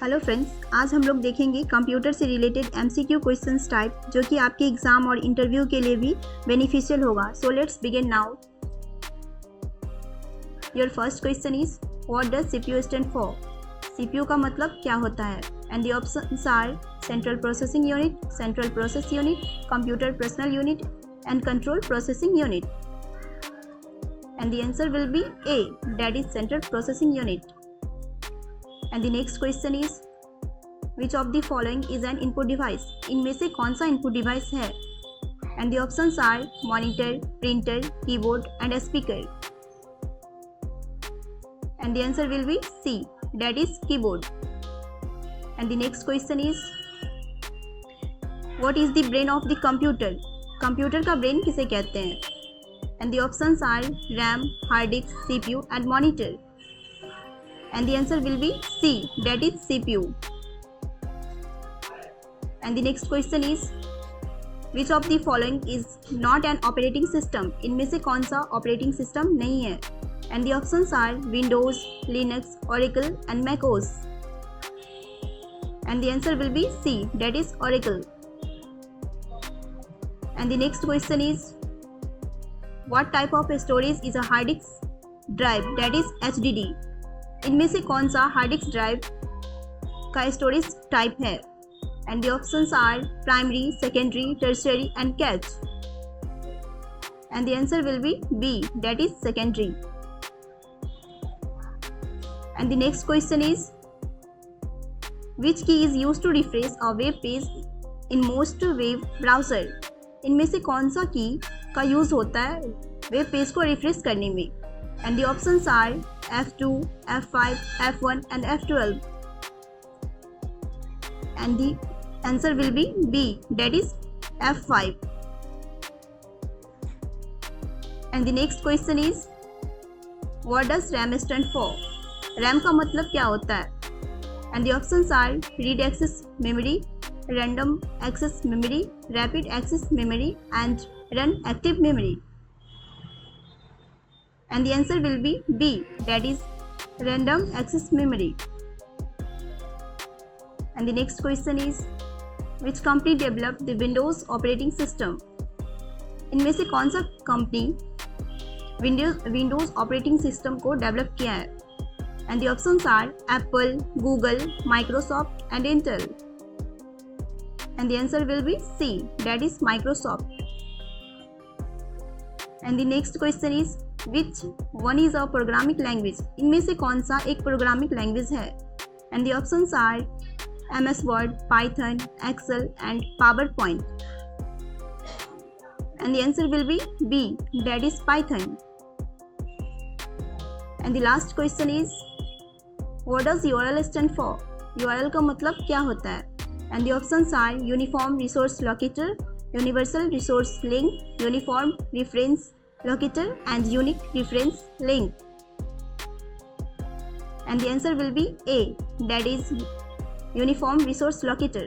Hello friends, आज हम लोग देखेंगे कंप्यूटर से रिलेटेड एमसीक्यू क्वेश्चंस टाइप जो कि आपके एग्जाम और इंटरव्यू के लिए भी बेनिफिशियल होगा। So let's begin now. Your first question is what does CPU stand for. CPU का मतलब क्या होता है? And the options are central processing unit, central process unit, computer personal unit and control processing unit. And the answer will be A, that is central processing unit. And the next question is which of the following is an input device? इनमें से कौन सा input device है? And the options are monitor, printer, keyboard and a speaker. And the answer will be C, that is keyboard. And the next question is what is the brain of the computer? Computer का brain किसे कहते हैं? And the options are RAM, hard disk, CPU and monitor. And the answer will be C, that is CPU. And the next question is which of the following is not an operating system? इनमें से कौन सा operating system नहीं है? And the options are Windows, Linux, Oracle and macOS. And the answer will be C, that is Oracle. And the next question is what type of storage is a hard disk drive, that is HDD. इनमें से कौन सा hard disk drive का storage type है? And the options are primary, secondary, tertiary and cache. And the answer will be B, that is secondary. And the next question is which key is used to refresh a web page in most web browser. इनमें से कौन सा की का use होता है web page को refresh करने में? And the options are F2, F5, F1 and F12. And the answer will be B, that is F5. And the next question is what does RAM stand for? RAM का मतलब क्या होता है? And the options are read access memory, random access memory, rapid access memory and run active memory. And the answer will be B, that is random access memory. And the next question is which company developed the Windows operating system? इनमें से कौन सा company Windows operating system को develop किया है? And the options are Apple, Google, Microsoft and Intel. And the answer will be C, that is Microsoft. And the next question is which one is a programming language? इनमें से कौन सा एक programming language है? And the options are MS Word, Python, Excel and PowerPoint. And the answer will be B, that is Python. And the last question is what does URL stand for? URL का मतलब क्या होता है? And the options are Uniform Resource Locator, Universal Resource Link, Uniform Reference Locator and Unique Reference Link. And the answer will be A, that is Uniform Resource Locator.